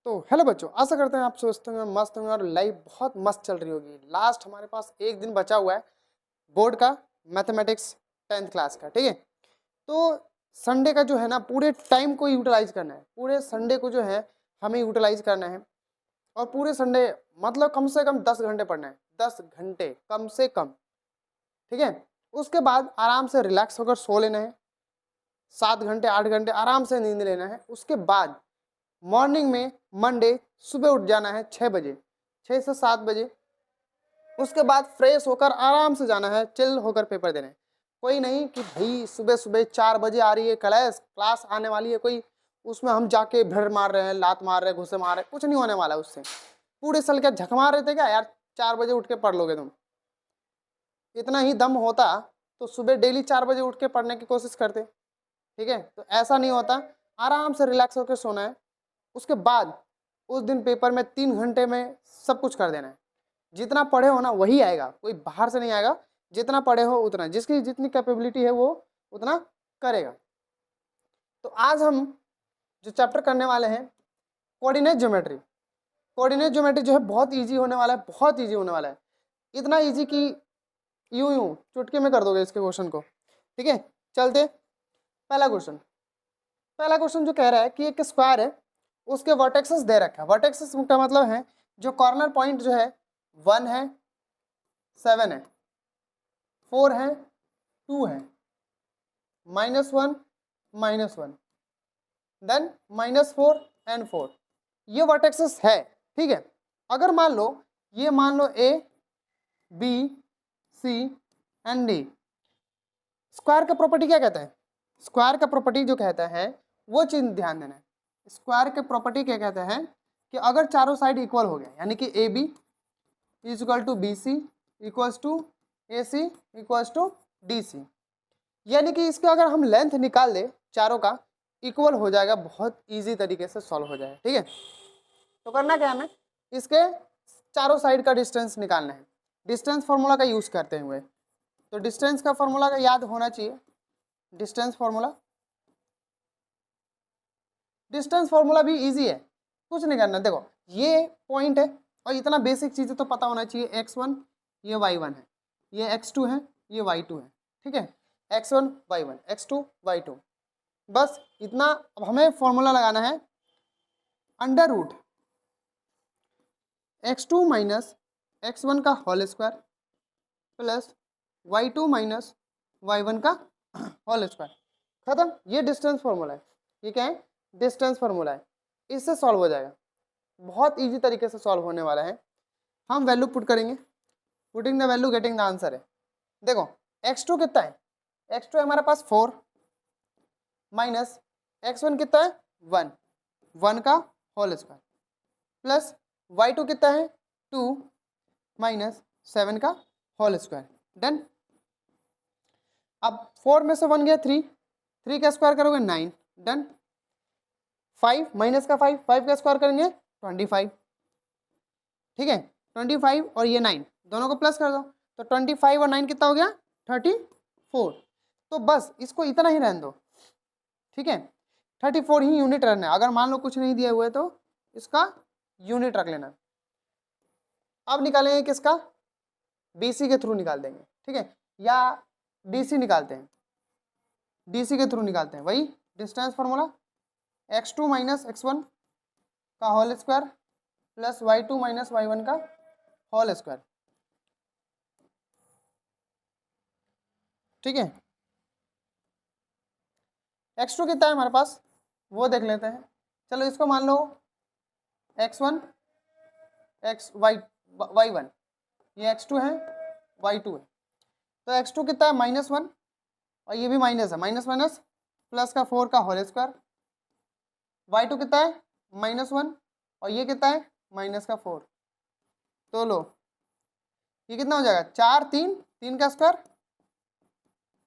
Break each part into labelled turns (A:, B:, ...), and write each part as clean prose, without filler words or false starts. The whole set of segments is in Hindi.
A: तो हेलो बच्चों, आशा करते हैं आप स्वस्थ होंगे, मस्त होंगे और लाइफ बहुत मस्त चल रही होगी। लास्ट हमारे पास एक दिन बचा हुआ है बोर्ड का, मैथमेटिक्स 10th क्लास का। ठीक है, तो संडे का जो है ना, पूरे टाइम को यूटिलाइज करना है। पूरे संडे को जो है हमें यूटिलाइज करना है और पूरे संडे मतलब कम से कम 10 घंटे पढ़ना है, 10 घंटे कम से कम। ठीक है, उसके बाद आराम से रिलैक्स होकर सो लेना है, 7 घंटे 8 घंटे आराम से नींद लेना है। उसके बाद मॉर्निंग में मंडे सुबह उठ जाना है 6 बजे, 6 से 7 बजे। उसके बाद फ्रेश होकर आराम से जाना है, चिल होकर पेपर देने। कोई नहीं कि भाई सुबह सुबह 4 बजे आ रही है क्लास आने वाली है कोई, उसमें हम जाके भीड़ मार रहे हैं, लात मार रहे हैं, घुसे मार रहे हैं, कुछ नहीं होने वाला उससे। पूरे साल क्या झक मार रहे थे क्या यार, 4 बजे उठ के पढ़ लोगे तुम? इतना ही दम होता तो सुबह डेली 4 बजे उठ के पढ़ने की कोशिश करते। ठीक है, तो ऐसा नहीं होता, आराम से रिलैक्स होकर सोना है। उसके बाद उस दिन पेपर में 3 घंटे में सब कुछ कर देना है। जितना पढ़े हो ना वही आएगा, कोई बाहर से नहीं आएगा। जितना पढ़े हो उतना, जिसकी जितनी कैपेबिलिटी है वो उतना करेगा। तो आज हम जो चैप्टर करने वाले हैं कोऑर्डिनेट ज्योमेट्री। कोऑर्डिनेट ज्योमेट्री जो है बहुत इजी होने वाला है, बहुत इजी होने वाला है। इतना इजी कि यूं यूं चुटकी में कर दोगे इसके क्वेश्चन को। ठीक है, चलते पहला क्वेश्चन जो कह रहा है कि एक स्क्वायर है, उसके वर्टेक्सेस दे रखा है। वर्टेक्सेस का मतलब है जो कॉर्नर पॉइंट जो है 1 है, 7 है, 4 है, 2 है, -1, -1, देन -4 एंड 4। ये वर्टेक्सेस है। ठीक है, अगर मान लो ये मान लो A B C and D. Square का प्रॉपर्टी क्या कहता है? स्क्वायर का प्रॉपर्टी जो कहता है वो चीज ध्यान देना है। स्क्वायर के प्रॉपर्टी क्या कहते हैं कि अगर चारों साइड इक्वल हो गया, यानी कि A B is equal to B C equals to A C equals to D C, यानी कि इसका अगर हम लेंथ निकाल दे चारों का, इक्वल हो जाएगा, बहुत इजी तरीके से सॉल्व हो जाएगा। ठीक है, तो करना क्या है, हमें इसके चारों साइड का डिस्टेंस निकालना है। डिस्टेंस फॉर्मूला का यूज करते हुए, तो डिस्टेंस का फॉर्मूला का याद होना चाहिए। डिस्टेंस फॉर्मूला भी इजी है, कुछ नहीं करना। देखो ये पॉइंट है और इतना बेसिक चीज़ें तो पता होना चाहिए। x1 ये y1 है, ये x2 है, ये y2 है। ठीक है, x1 y1 x2 y2, बस इतना। अब हमें फॉर्मूला लगाना है under root x2 minus x1 का whole square plus y2 minus y1 का होल स्क्वायर। खत्म, ये डिस्टेंस फॉर्मूला है। ये क्या है? डिस्टेंस फॉर्मूला है। इससे सॉल्व हो जाएगा, बहुत इजी तरीके से सॉल्व होने वाला है। हम वैल्यू पुट करेंगे, putting the value getting the answer है। देखो x2 कितना है? x2 है हमारे पास 4 माइनस x1 कितना है? 1, 1 का होल स्क्वायर प्लस y2 कितना है? 2 माइनस 7 का होल स्क्वायर। डन। अब 4 में से 1 गया 3, 3 का स्क्वायर करोगे 9। डन। 5 माइनस का 5, 5 का स्क्वायर करेंगे 25। ठीक है, 25 और ये 9 दोनों को प्लस कर दो, तो 25 और 9 कितना हो गया? 34। तो बस इसको इतना ही रहने दो। ठीक है, 34 ही यूनिट रहना है। अगर मान लो कुछ नहीं दिए हुए तो इसका यूनिट रख लेना। अब निकालेंगे किसका? BC के थ्रू निकाल देंगे। ठीक है, या DC निकालते हैं, DC के थ्रू निकालते हैं। वही distance formula x2 minus x1 का whole square plus y2 minus y1 का होल स्क्वायर। ठीक है, x2 कितना है हमारे पास वो देख लेते हैं। चलो इसको मान लो x1 y1, ये x2 है, y2 है। तो x2 कितना है? -1 और ये भी माइनस है, माइनस माइनस प्लस का 4 का होल स्क्वायर। y2 कितना है? -1 और ये कितना है? माइनस का 4। तो लो ये कितना हो जाएगा? 4 3, 3 का स्क्वायर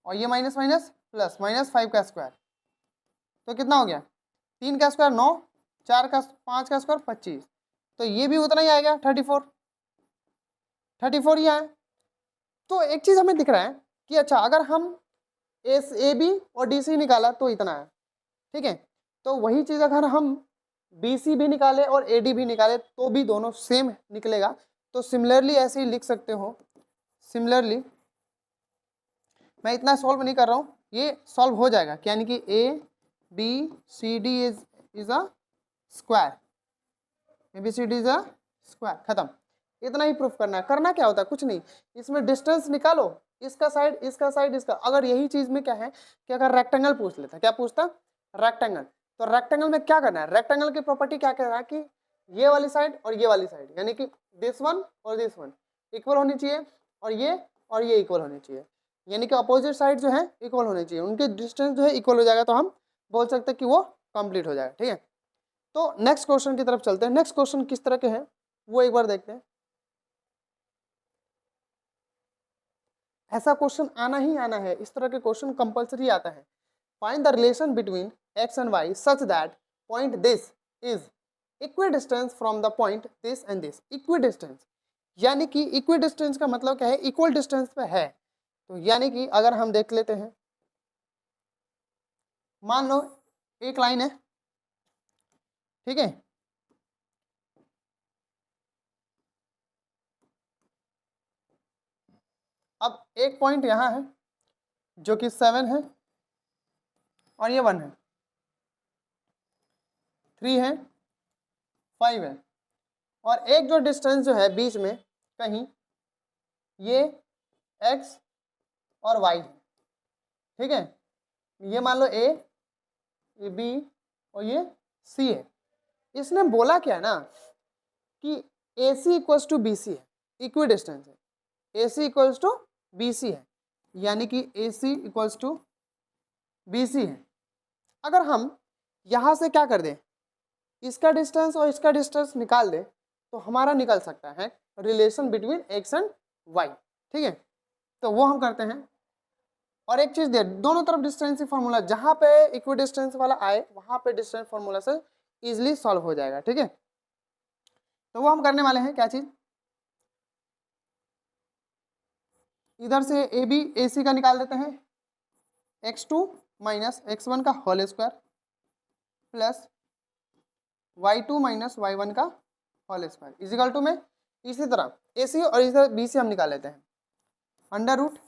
A: और ये माइनस माइनस प्लस -5 का स्क्वायर। तो कितना हो गया? 3 का स्क्वायर 9, 4 का 5 का स्क्वायर 25। तो ये भी उतना ही आएगा 34 ही आया। तो एक चीज़ हमें दिख रहा है कि अच्छा अगर हम AB और DC निकाला तो इतना है। ठीक है, तो वही चीज़ अगर हम BC भी निकाले और AD भी निकाले तो भी दोनों सेम निकलेगा। तो सिमिलरली ऐसे ही लिख सकते हो, सिमिलरली मैं इतना सॉल्व नहीं कर रहा हूँ, ये सॉल्व हो जाएगा, यानी कि ABCD is a square, ABCD is a square, खत्म। इतना ही प्रूफ करना है। करना क्या होता है, कुछ नहीं, इसमें डिस्टेंस निकालो, इसका साइड इसका साइड इसका। अगर यही चीज में क्या है कि अगर रेक्टेंगल पूछ लेता, क्या पूछता, रेक्टेंगल, तो रेक्टेंगल में क्या करना है, रेक्टेंगल की प्रॉपर्टी क्या कह रहा है कि ये वाली साइड और ये वाली साइड, यानी कि दिस वन और दिस वन इक्वल होनी चाहिए, और ये इक्वल होनी चाहिए, यानी कि अपोजिट साइड जो है इक्वल होनी चाहिए, उनके डिस्टेंस जो है इक्वल हो जाएगा, तो हम बोल सकते हैं कि वो कंप्लीट हो जाएगा। ठीक है, तो नेक्स्ट क्वेश्चन की तरफ चलते हैं। नेक्स्ट क्वेश्चन किस तरह के हैं वो एक बार देखते हैं। ऐसा क्वेश्चन आना ही आना है, इस तरह के क्वेश्चन कंपलसरी आता है। Find the relation between x and y such that point this is equidistance from the point this and this. Equidistance यानी कि इक्विडिस्टेंस का मतलब क्या है, इक्वल डिस्टेंस पे है। तो यानी कि अगर हम देख लेते हैं, मान लो एक लाइन है, ठीक है, अब एक पॉइंट यहाँ है जो कि 7 है, और ये 1 है, 3 है, 5 है, और एक जो डिस्टेंस जो है बीच में कहीं, ये x और y है। ठीक है, ये मान लो A, ये B और ये C है। इसने बोला क्या है ना कि AC इक्वल्स टू BC है, इक्वी डिस्टेंस है, AC इक्वल्स टू BC है, यानी कि AC इक्वल्स टू BC है। अगर हम यहाँ से क्या कर दें, इसका डिस्टेंस और इसका डिस्टेंस निकाल दें, तो हमारा निकल सकता है relation between x and y। ठीक है, तो वो हम करते हैं। और एक चीज दे, दोनों तरफ डिस्टेंस फार्मूला, जहां पे इक्वी डिस्टेंस वाला आए वहां पे डिस्टेंस फार्मूला से इजिली सॉल्व हो जाएगा। ठीक है, तो वो हम करने वाले हैं, क्या चीज, इधर से AB AC का निकाल देते हैं, x2 माइनस x1 का whole square plus y2 minus y1 का होल स्क्वायर इजिकल टू में, इसी तरह AC और इधर BC हम निकाल लेते हैं, under root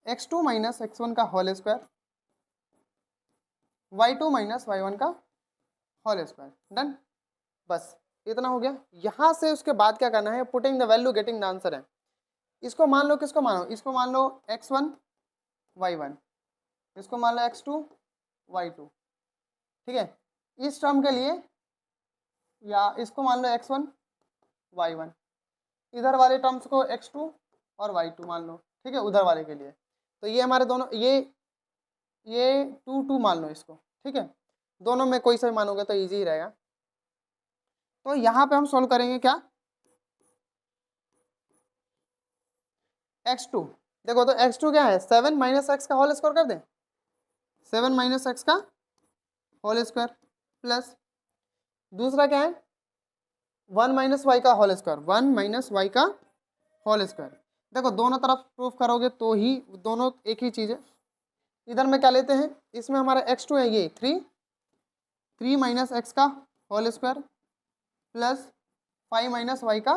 A: x2 minus x1 का whole square, y2 minus y1 का होल स्क्वायर, डन। बस इतना हो गया। यहाँ से उसके बाद क्या करना है, putting the value getting the answer है। इसको मान लो, किसको मानो, इसको मान लो x1 y1, इसको मान लो x2 y2। ठीक है, इस टर्म के लिए, या इसको मान लो x1 y1, इधर वाले टर्म्स को x2 और y2 मान लो। ठीक है, उधर वाले के लिए, तो ये हमारे दोनों, ये 2 2 मान लो इसको। ठीक है, दोनों में कोई सा भी मानोगे तो इजी ही रहेगा। तो यहाँ पे हम सॉल्व करेंगे क्या, x2, देखो तो x2 क्या है, 7 माइनस एक्स का होल स्क्वायर कर दें, 7 माइनस एक्स का होल स्क्वायर प्लस दूसरा क्या है, 1 माइनस वाई का होल स्क्वायर, 1 माइनस वाई का होल स्क्वायर। देखो दोनों तरफ प्रूफ करोगे तो ही दोनों एक ही चीज़ है। इधर में क्या लेते हैं, इसमें हमारा x2 है, ये 3 माइनस एक्स का whole square plus 5 minus y का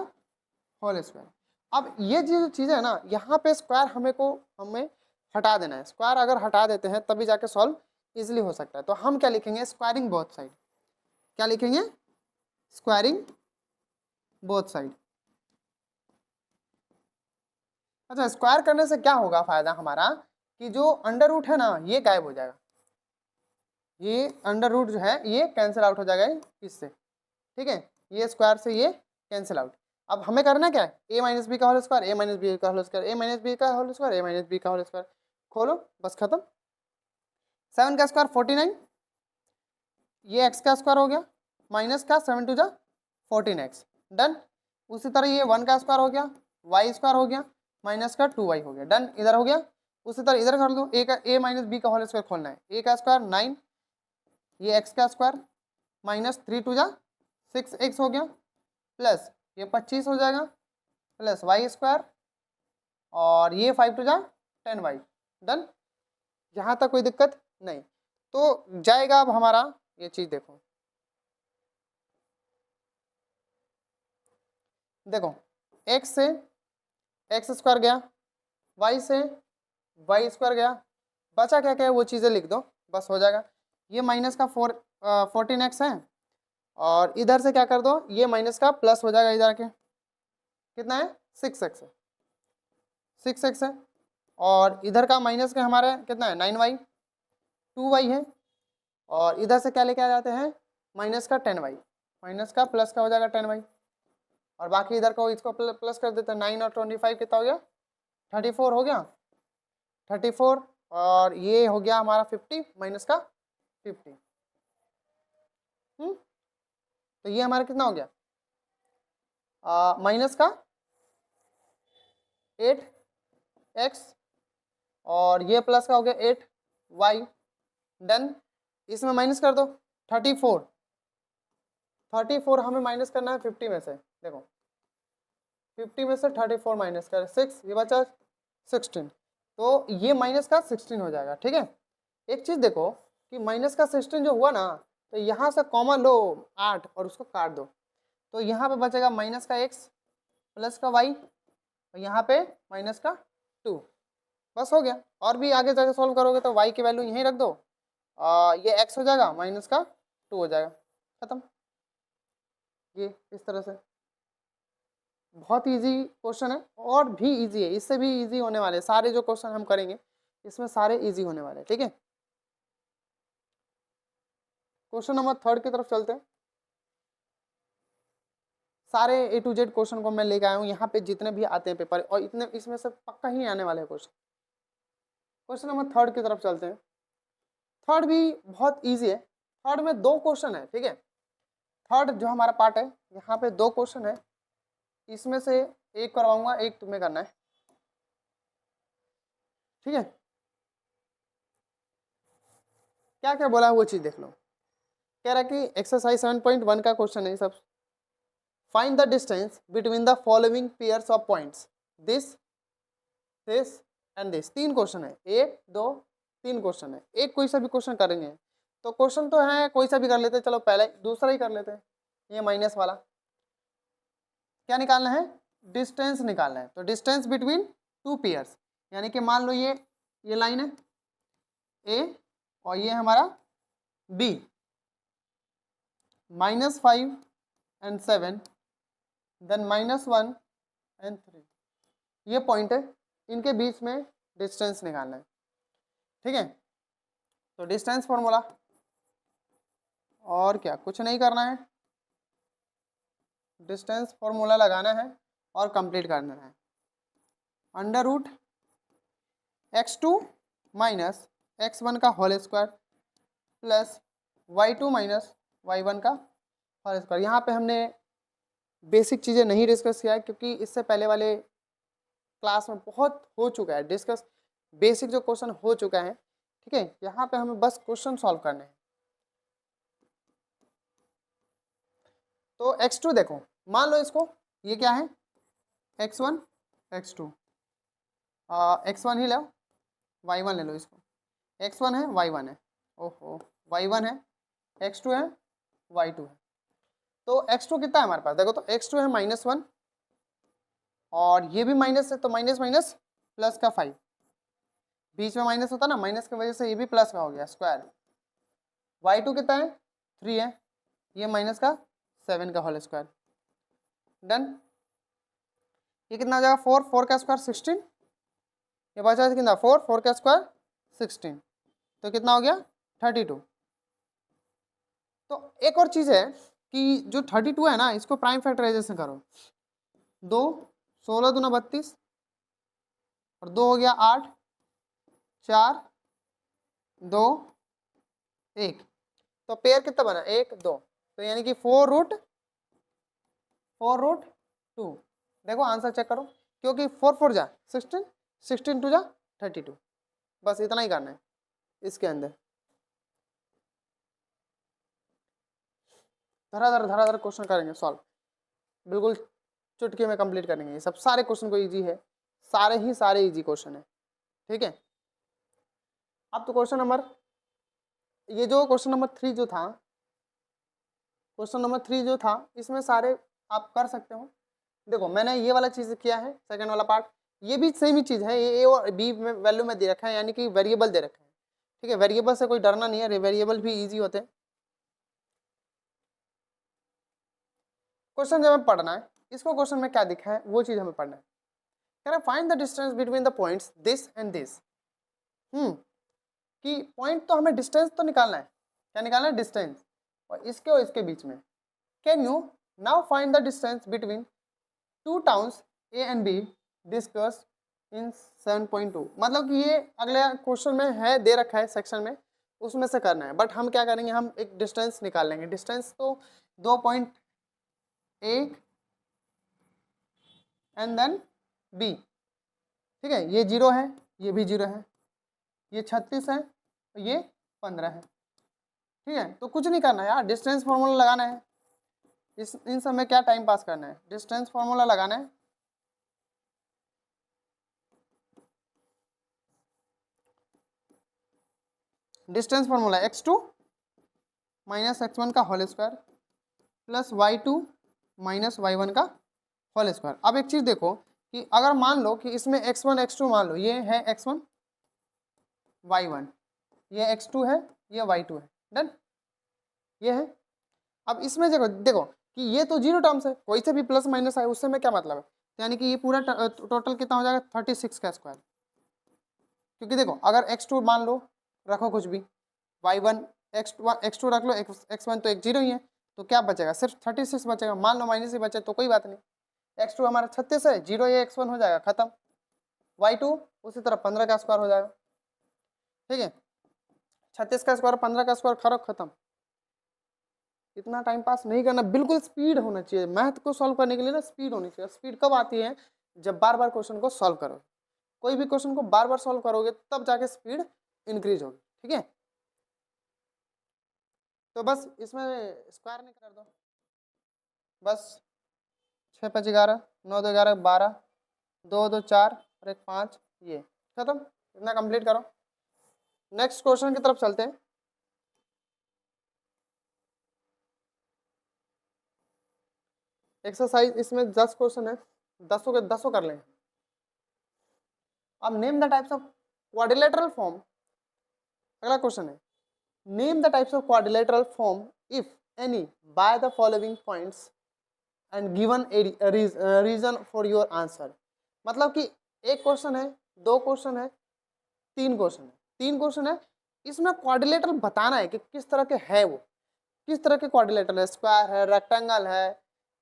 A: होल स्क्वायर। अब ये जो चीज़ है ना, यहाँ पे स्क्वायर हमें हटा देना है। स्क्वायर अगर हटा देते हैं तभी जाके सॉल्व इजिली हो सकता है। तो हम क्या लिखेंगे, स्क्वायरिंग बोथ साइड, क्या लिखेंगे, स्क्वायरिंग बोथ साइड। अच्छा, स्क्वायर करने से क्या होगा फायदा हमारा, कि जो अंडर रूट है ना ये गायब हो जाएगा, ये अंडर रूट जो है ये कैंसिल आउट हो जाएगा इससे। ठीक है, ये स्क्वायर से ये कैंसिल आउट। अब हमें करना क्या है, a माइनस बी का whole square, a minus B का whole square, a minus B का whole square, a minus B का होल स्क्वायर, खोलो बस खत्म। 7 का स्क्वायर 49, ये x का स्क्वायर हो गया, माइनस का 7 टू जा 14x, डन। उसी तरह ये 1 का स्क्वायर हो गया, y स्क्वायर हो गया, माइनस का 2y हो गया, डन, इधर हो गया। उसी तरह इधर कर दो, a माइनस बी का होल स्क्वायर खोलना है, a का स्क्वायर 9, ये x का स्क्वायर माइनस 3 टू जा 6x हो गया, प्लस ये 25 हो जाएगा, प्लस वाई स्क्वायर, और ये 5 टू जा 10y, डन। यहाँ तक कोई दिक्कत नहीं। तो जाएगा अब हमारा ये चीज़ देखो, देखो x से एक्स स्क्वायर गया, y से वाई स्क्वायर गया, बचा क्या क्या है वो चीज़ें लिख दो, बस हो जाएगा। ये माइनस का 14x है, और इधर से क्या कर दो, ये माइनस का प्लस हो जाएगा इधर के, कितना है 6x है, 6x है, और इधर का माइनस का हमारा कितना है 9y, 2y है, और इधर से क्या लेके आ जाते हैं माइनस का 10y, माइनस का प्लस का हो जाएगा 10y, और बाकी इधर को इसको प्लस कर देते हैं, 9 और 25 कितना हो गया 34 हो गया, 34, और ये हो गया हमारा 50 माइनस का 50। तो ये हमारा कितना हो गया माइनस का 8x, और ये प्लस का हो गया 8y, डन। इसमें माइनस कर दो 34, 34 हमें माइनस करना है 50 में से, देखो 50 में से 34 माइनस कर 6, ये बचा 16, तो ये माइनस का 16 हो जाएगा, ठीक है। एक चीज़ देखो कि माइनस का 16 जो हुआ ना, तो यहाँ से कॉमन लो 8 और उसको काट दो, तो यहाँ पे बचेगा माइनस का x प्लस का y, और यहाँ पे माइनस का 2, बस हो गया। और भी आगे जाके सॉल्व करोगे तो y की वैल्यू यहीं रख दो, ये x हो जाएगा माइनस का 2 हो जाएगा, खत्म। ये इस तरह से बहुत इजी क्वेश्चन है, और भी इजी है, इससे भी इजी होने वाले सारे जो क्वेश्चन हम करेंगे इसमें सारे इजी होने वाले, ठीक है। क्वेश्चन नंबर 3 की तरफ चलते हैं। सारे A to Z क्वेश्चन को मैं लेके आया हूँ यहाँ पे, जितने भी आते हैं पेपर, और इतने इसमें से पक्का ही आने वाले हैं क्वेश्चन। क्वेश्चन नंबर 3 की तरफ चलते हैं। थर्ड भी बहुत इजी है, थर्ड में 2 क्वेश्चन है, ठीक है। थर्ड जो हमारा पार्ट है यहाँ पे 2 क्वेश्चन है, इसमें से एक करवाऊंगा, एक तुम्हें करना है, ठीक है। क्या क्या बोला है वो चीज़ देख लो। कह रहा है कि एक्सरसाइज 7.1 का क्वेश्चन है सब। Find the distance between the following pairs of points, this this and this. 3 question है, 1 2 3 क्वेश्चन है, एक कोई सा भी क्वेश्चन करेंगे। तो क्वेश्चन तो है कोई सा भी कर लेते हैं, चलो पहले दूसरा ही कर लेते हैं, ये माइनस वाला। क्या निकालना है, डिस्टेंस निकालना है। तो डिस्टेंस बिटवीन 2 पेयर्स, यानी कि मान लो ये लाइन है ए, और ये हमारा बी, -5 and 7, देन -1 and 3, ये पॉइंट है, इनके बीच में डिस्टेंस निकालना है, ठीक है। तो डिस्टेंस फॉर्मूला, और क्या कुछ नहीं करना है, डिस्टेंस फॉर्मूला लगाना है और कंप्लीट करना है। √ x2 माइनस x1 का whole square plus y2 minus y1 का होल स्क्वायर। यहाँ पे हमने बेसिक चीज़ें नहीं डिस्कस किया है, क्योंकि इससे पहले वाले क्लास में बहुत हो चुका है डिस्कस, बेसिक जो क्वेश्चन हो चुका है, ठीक है। यहाँ पे हमें बस क्वेश्चन सॉल्व करने हैं। तो x2 देखो, मान लो इसको, ये क्या है x1 x2, x1 ही लो, y1 ले लो, इसको x1 है y1 है, ओहो y1 है, x2 है y2 है। तो x2 कितना है हमारे पास, देखो तो x2 है -1, और ये भी माइनस है, तो माइनस माइनस प्लस का 5, बीच में माइनस होता ना, माइनस की वजह से ये भी प्लस का हो गया स्क्वायर। y2 कितना है 3 है, ये माइनस का 7 का होल स्क्वायर, डन। ये कितना हो जाएगा 4, 4 का स्क्वायर 16, ये बचा कितना 4, 4 का स्क्वायर 16, तो कितना हो गया 32। तो एक और चीज़ है कि जो 32 है ना, इसको प्राइम फैक्टराइजेशन करो, 2 16 दूना 32, और 2 हो गया 8, 4 2 1, तो पेयर कितना बना 1 2, तो यानी कि 4√2। देखो आंसर चेक करो, क्योंकि 4 4 जा 16, 16 2 जा 32, बस इतना ही करना है इसके अंदर। धराधर क्वेश्चन करेंगे सॉल्व, बिल्कुल चुटकी में कंप्लीट करेंगे। ये सब सारे क्वेश्चन को इजी है, सारे इजी क्वेश्चन है, ठीक है। अब तो क्वेश्चन नंबर, ये जो क्वेश्चन नंबर 3 जो था, इसमें सारे आप कर सकते हो, देखो मैंने ये वाला चीज़ किया है, सेकंड वाला पार्ट, ये भी सेम ही चीज़ है, ये ए और बी में वैल्यू में दे रखा है, यानी कि वेरिएबल दे रखा है, ठीक है। वेरिएबल से कोई डरना नहीं है, वेरिएबल भी ईजी होते हैं। क्वेश्चन जब हमें पढ़ना है, इसको क्वेश्चन में क्या दिखा है वो चीज़ हमें पढ़ना है। कह रहा है find the distance between the points this and this. कि पॉइंट तो हमें डिस्टेंस तो निकालना है, क्या निकालना है, डिस्टेंस, और इसके बीच में। Can you now find the distance between two towns A and be discuss in 7.2। मतलब कि ये अगले क्वेश्चन में है, दे रखा है सेक्शन में, उसमें से करना है। बट हम क्या करेंगे, हम एक डिस्टेंस निकाल लेंगे। डिस्टेंस तो 2 point A and then B, ठीक है। ये 0 है, ये भी 0 है, ये 36 है, ये 15 है, ठीक है। तो कुछ नहीं करना है यार, डिस्टेंस फॉर्मूला लगाना है। इन सब में क्या टाइम पास करना है, डिस्टेंस फॉर्मूला लगाना है। Distance formula x2 minus x1 का whole square plus y2 minus y1 का होल स्क्वायर। अब एक चीज़ देखो कि अगर मान लो कि इसमें x1 x2 मान लो, ये है x1 y1, ये x2 है, ये y2 है, डन, ये है। अब इसमें देखो कि ये तो 0 टर्म्स है, कोई से भी प्लस माइनस आए उससे में क्या मतलब है, यानी कि ये पूरा टोटल कितना हो जाएगा, 36 का स्क्वायर। क्योंकि देखो अगर x2 मान लो, रखो कुछ भी, y1 x2 रख लो, x1 तो एक 0 ही है, तो क्या बचेगा, सिर्फ 36 बचेगा। मान लो माइनस ही बचे तो कोई बात नहीं, x2 हमारा 36 है, 0 ये x1 हो जाएगा, खत्म। y2 उसी तरह 15 का स्क्वायर हो जाएगा, ठीक है। 36 का स्क्वायर 15 का स्क्वायर, खत्म। इतना टाइम पास नहीं करना, बिल्कुल स्पीड होना चाहिए। मैथ को सॉल्व करने के लिए ना स्पीड होनी चाहिए। स्पीड कब आती है, जब बार बार क्वेश्चन को सॉल्व करो। कोई भी क्वेश्चन को बार बार सॉल्व करोगे तब जाके स्पीड इंक्रीज होगी, ठीक है। तो बस इसमें स्क्वायर नहीं कर दो, बस 6 5 11, 9 2 11 12, 2 2 4 और 1 5, ये खत्म। इतना कंप्लीट करो। नेक्स्ट क्वेश्चन की तरफ चलते हैं। एक्सरसाइज इसमें 10 क्वेश्चन है, 10 के 10 कर लेंगे। अब name the types of quadrilateral form, अगला क्वेश्चन है, name the types of quadrilateral form if any by the following points and given reason for your answer. मतलब कि एक क्वेश्चन है, 2 क्वेश्चन है, 3 क्वेश्चन है, 3 क्वेश्चन है, इसमें क्वाड्रिलेटरल बताना है कि किस तरह के है वो, किस तरह के क्वाड्रिलेटरल है, स्क्वायर है, रेक्टेंगल है,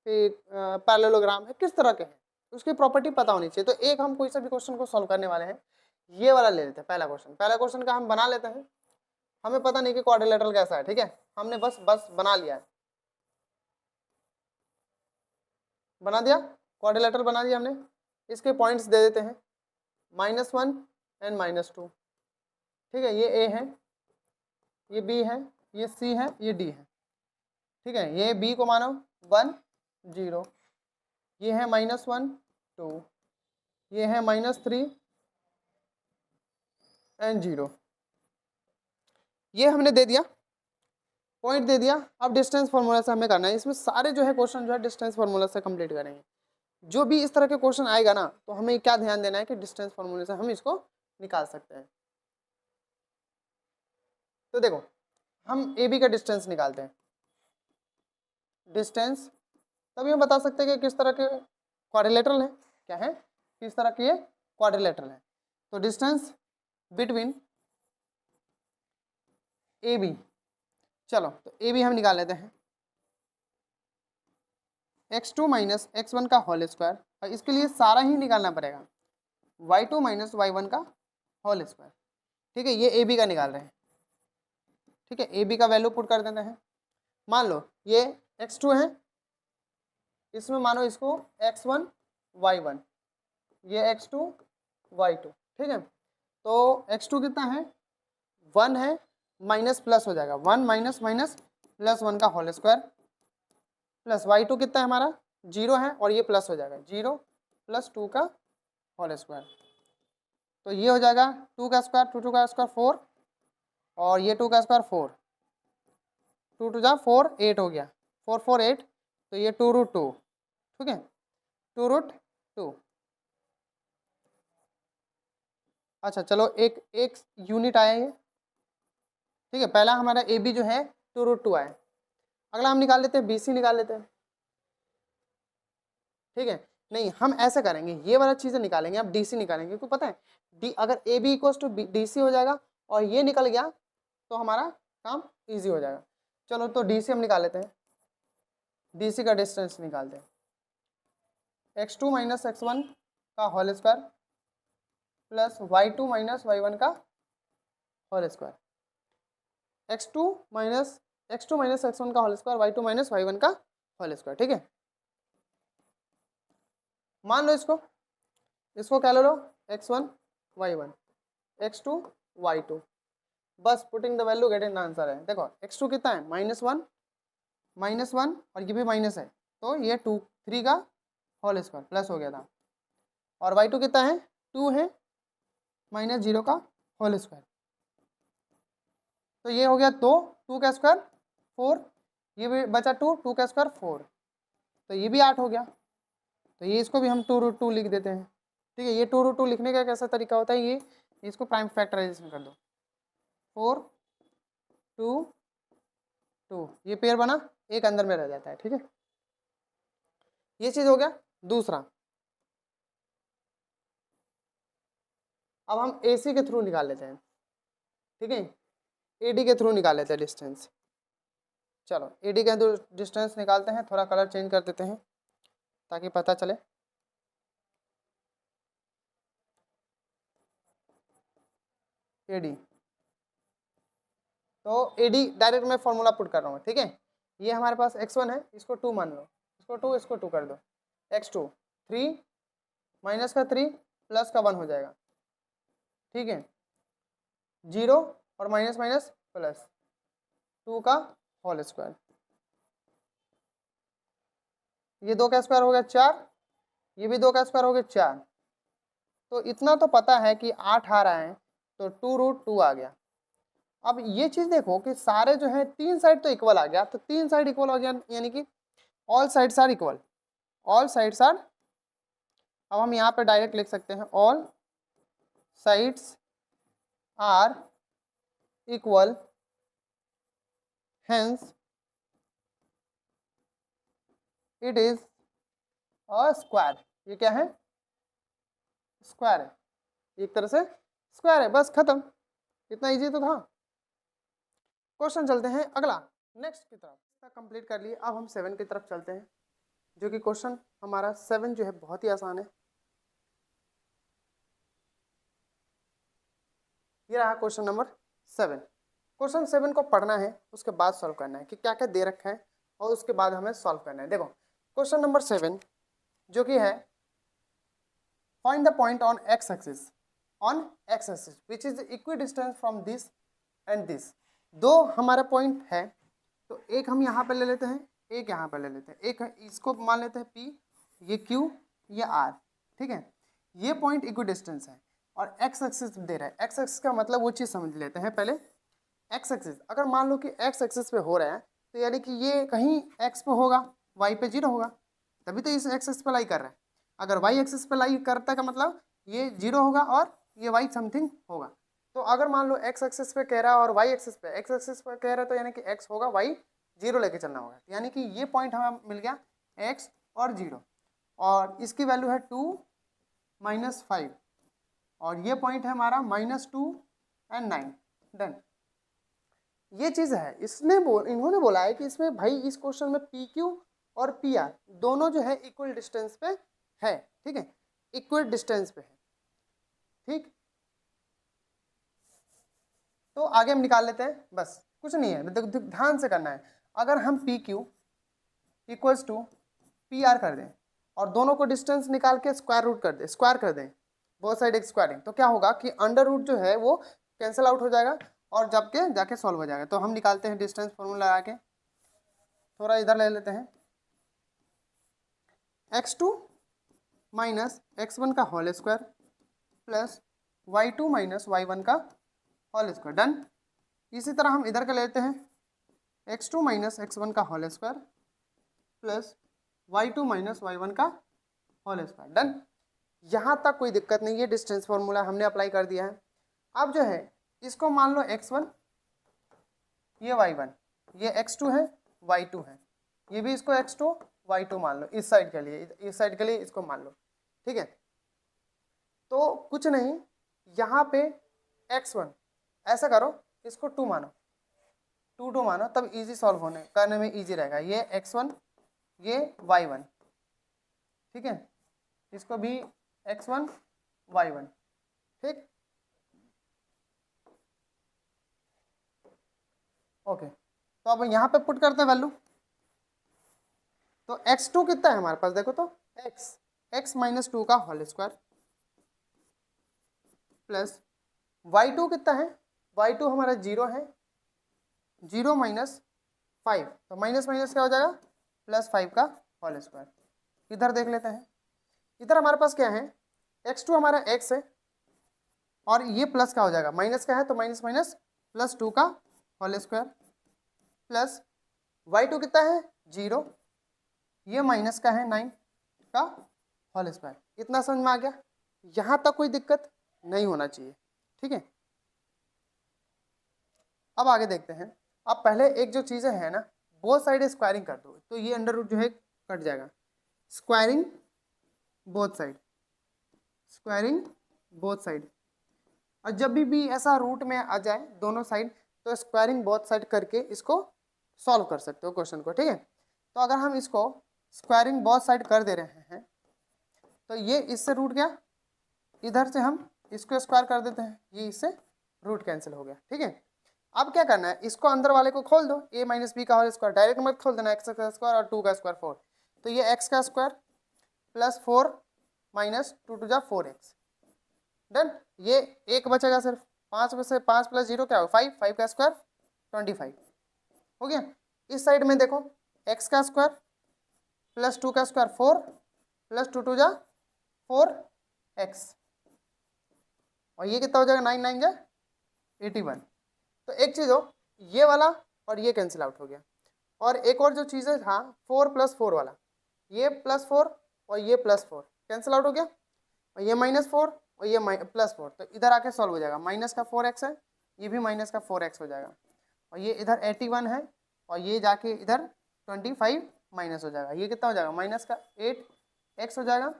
A: फिर पैरेललोग्राम है, किस तरह के हैं, उसकी प्रॉपर्टी पता होनी चाहिए। तो एक हम कोई सा भी क्वेश्चन को सॉल्व करने वाले हैं, ये वाला ले लेते हैं। पहला क्वेश्चन का हम बना लेते हैं। हमें पता नहीं कि क्वाड्रिलेटरल कैसा है, ठीक है, हमने बस बना लिया है, बना दिया, क्वाड्रिलेटरल बना दिया हमने। इसके पॉइंट्स दे देते हैं, -1 एंड -2, ठीक है। ये ए है, ये बी है, ये सी है, ये डी है, ठीक है। ये बी को मानो 1 0, ये है -1 2, ये है -3 एंड 0, ये हमने दे दिया, पॉइंट दे दिया। अब डिस्टेंस फार्मूला से हमें करना है। इसमें सारे जो है क्वेश्चन जो है डिस्टेंस फार्मूला से कंप्लीट करेंगे। जो भी इस तरह के क्वेश्चन आएगा ना, तो हमें क्या ध्यान देना है कि डिस्टेंस फार्मूले से हम इसको निकाल सकते हैं। तो देखो हम ए बी का डिस्टेंस निकालते हैं। डिस्टेंस तभी हम बता सकते हैं कि किस तरह के क्वाड्रिलेटरल है, क्या है, किस तरह के ये क्वाड्रिलेटरल है। तो डिस्टेंस बिटवीन ए बी, चलो तो ए बी हम निकाल लेते हैं। x2 माइनस x1 का होल स्क्वायर, और इसके लिए सारा ही निकालना पड़ेगा, y2 माइनस y1 का होल स्क्वायर, ठीक है। ये ए बी का निकाल रहे हैं, ठीक है। ए बी का वैल्यू पुट कर देते हैं। मान लो ये x2 है, इसमें मानो इसको x1 y1, ये x2 y2, ठीक है। तो x2 कितना है, 1 है, माइनस प्लस हो जाएगा, 1 माइनस माइनस प्लस 1 का होल स्क्वायर, प्लस y2 कितना है हमारा 0 है, और ये प्लस हो जाएगा 0 प्लस 2 का होल स्क्वायर। तो ये हो जाएगा 2 का स्क्वायर, 2 का स्क्वायर 4, और ये 2 का स्क्वायर 4, 2 2 जा 4 8 हो गया, 4 4 8, तो ये 2 रूट 2, ठीक है। 2√2। अच्छा चलो एक एक यूनिट आया ये, ठीक है। पहला हमारा ए बी जो है 2√2 आया। अगला हम निकाल लेते हैं BC निकाल लेते हैं, ठीक है। नहीं हम ऐसे करेंगे, ये वाला चीज़ें निकालेंगे, अब DC निकालेंगे, क्योंकि पता है डी अगर AB इक्वल्स टू DC हो जाएगा और ये निकल गया तो हमारा काम इजी हो जाएगा। चलो तो DC हम निकाल लेते हैं, DC का डिस्टेंस निकालते हैं। x2 माइनस x1 का whole square plus y2 minus y1 का whole square. x2 minus x1 का whole square, y2 minus y1 का होल स्क्वायर, ठीक है। मान लो इसको क्या ले लो, x1 y1 x2 y2, बस putting the value getting the answer है। देखो x2 कितना है -1 और ये भी माइनस है, तो ये 3 का होल स्क्वायर प्लस हो गया था। और y2 कितना है 2 है -0 का होल स्क्वायर, तो ये हो गया 2 का स्क्वायर 4, ये भी बचा 2 का स्क्वायर 4, तो ये भी 8 हो गया। तो ये इसको भी हम 2√2 लिख देते हैं, ठीक है। ये 2√2 लिखने का कैसा तरीका होता है, ये इसको प्राइम फैक्टराइजेशन कर दो, 4 2 2, ये पेयर बना, एक अंदर में रह जाता है, ठीक है। ये चीज़ हो गया। दूसरा अब हम AC के थ्रू निकाल लेते हैं, ठीक है। AD के थ्रू निकाल लेते हैं डिस्टेंस। चलो AD के डिस्टेंस निकालते हैं, थोड़ा कलर चेंज कर देते हैं ताकि पता चले। AD, तो AD डायरेक्ट मैं फॉर्मूला पुट कर रहा हूँ, ठीक है। ये हमारे पास x1 है, इसको 2 मान लो, इसको 2 कर दो। x2 3 माइनस का 3 प्लस का 1 हो जाएगा, ठीक है। 0 और माइनस माइनस प्लस 2 का होल स्क्वायर, ये 2 का स्क्वायर हो गया 4, ये भी 2 का स्क्वायर हो गया 4। तो इतना तो पता है कि 8 आ रहा है, तो 2√2 आ गया। अब ये चीज़ देखो कि सारे जो है 3 साइड तो इक्वल आ गया, तो 3 साइड इक्वल हो गया, यानी कि all sides are equal, all sides are, अब हम यहाँ पे डायरेक्ट लिख सकते हैं all sides are equal, hence it is a square. ये क्या है, स्क्वायर है, एक तरह से स्क्वायर है, बस खत्म। इतना इजी तो था। क्वेश्चन चलते हैं अगला, नेक्स्ट की तरफ। कंप्लीट कर लिए, अब हम 7 की तरफ चलते हैं, जो कि क्वेश्चन हमारा 7 जो है बहुत ही आसान है। ये रहा क्वेश्चन नंबर 7। क्वेश्चन 7 को पढ़ना है, उसके बाद सॉल्व करना है कि क्या क्या दे रखा है, और उसके बाद हमें सॉल्व करना है। देखो क्वेश्चन नंबर 7 जो कि है, find the point on x axis which is equidistant from this and this. दो हमारा पॉइंट है, तो एक हम यहाँ पे ले लेते हैं, एक यहाँ पे ले लेते हैं, एक इसको मान लेते हैं P, ये Q, ये R, ठीक है। ये पॉइंट इक्वी डिस्टेंस है और x एक्सिस दे रहा है। x एक्सिस का मतलब वो चीज़ समझ लेते हैं पहले। x एक्सिस अगर मान लो कि x एक्सिस पे हो रहा है, तो यानी कि ये कहीं x पे होगा, y पे 0 होगा, तभी तो इस एक्सिस पे लाई कर रहा है। अगर y एक्सिस पे लाई करता है का मतलब ये 0 होगा और ये y समथिंग होगा। तो अगर मान लो x एक्सिस पे कह रहा है और y एक्सिस पे कह रहा है, तो यानी कि x होगा, y 0 लेके चलना होगा। यानी कि ये पॉइंट हमें मिल गया x और 0, और इसकी वैल्यू है 2 -5, और ये पॉइंट है हमारा -2 और 9। डन। ये चीज़ है, इन्होंने बोला है कि इसमें भाई इस क्वेश्चन में PQ और PR दोनों जो है इक्वल डिस्टेंस पे है, ठीक है, इक्वल डिस्टेंस पे है, ठीक। तो आगे हम निकाल लेते हैं, बस कुछ नहीं है, ध्यान से करना है। अगर हम PQ इक्वल्स टू PR कर दें और दोनों को डिस्टेंस निकाल के स्क्वायर कर दें, बोथ साइड एक स्क्वायरिंग, तो क्या होगा कि अंडर रूट जो है वो कैंसिल आउट हो जाएगा और जबकि जाके सॉल्व हो जाएगा। तो हम निकालते हैं डिस्टेंस फॉर्मूला लगा के, थोड़ा इधर ले लेते हैं, x2 माइनस x1 का whole square plus y2 minus y1 का होल स्क्वायर। डन। इसी तरह हम इधर का लेते हैं, x2 माइनस x1 का whole square plus y2 minus y1 का होल स्क्वायर। डन, यहाँ तक कोई दिक्कत नहीं है, डिस्टेंस फॉर्मूला हमने अप्लाई कर दिया है। अब जो है इसको मान लो x1, ये y1, ये x2 है, y2 है, ये भी इसको x2 y2 मान लो, इस साइड के लिए, इस साइड के लिए इसको मान लो, ठीक है। तो कुछ नहीं, यहाँ पे x1 ऐसा करो, इसको 2 मानो, 2 मानो, तब इजी सॉल्व होने करने में इजी रहेगा। ये x1, ये y1, ठीक है, इसको भी x1 y1, ठीक, ओके। तो अब यहाँ पे पुट करते हैं वैल्यू, तो x2 कितना है हमारे पास, देखो तो x माइनस 2 का होल स्क्वायर प्लस y2 कितना है, y2 हमारा 0 है, 0 माइनस 5, तो माइनस माइनस क्या हो जाएगा, प्लस 5 का होल स्क्वायर। इधर देख लेते हैं, इधर हमारे पास क्या है, x2 हमारा x है, और ये प्लस का हो जाएगा, माइनस का है तो माइनस माइनस प्लस 2 का होल स्क्वायर प्लस y2 कितना है 0, ये माइनस का है 9 का होल स्क्वायर। इतना समझ में आ गया, यहाँ तक कोई दिक्कत नहीं होना चाहिए, ठीक है। अब आगे देखते हैं। अब पहले एक जो चीज़ें हैं ना, बोथ साइड स्क्वायरिंग कर दो, तो ये अंडर रूट जो है कट जाएगा, squaring both side, squaring both side. और जब भी ऐसा रूट में आ जाए दोनों साइड, तो स्क्वायरिंग बोथ साइड करके इसको सॉल्व कर सकते हो क्वेश्चन को, ठीक है। तो अगर हम इसको स्क्वायरिंग बोथ साइड कर दे रहे हैं, तो ये इससे रूट गया, इधर से हम इसको स्क्वायर कर देते हैं, ये इससे रूट कैंसिल हो गया, ठीक है। अब क्या करना है, इसको अंदर वाले को खोल दो, a माइनस बी का होल स्क्वायर, डायरेक्ट मत खोल देना, x का स्क्वायर और 2 का स्क्वायर 4, तो ये x का स्क्वायर प्लस 4 माइनस 2 टू जा 4x, डन। ये एक बचेगा सिर्फ, 5 में से 5 प्लस 0 क्या हो 5, 5 का स्क्वायर 25 हो गया। इस साइड में देखो x का स्क्वायर प्लस 2 का स्क्वायर 4 प्लस 2 टू जा 4x, और ये कितना हो जाएगा 9 9 जा 81। तो एक चीज़ हो, ये वाला और ये कैंसिल आउट हो गया, और एक और जो चीज़ है हाँ 4 प्लस 4 वाला, ये प्लस 4 और ये प्लस 4 कैंसिल आउट हो गया, और ये माइनस 4 और ये प्लस 4, तो इधर आके सॉल्व हो जाएगा, माइनस का 4x है, ये भी माइनस का 4x हो जाएगा, और ये इधर 81 है, और ये जाके इधर 25 माइनस हो जाएगा, ये कितना हो जाएगा माइनस का 8x हो जाएगा,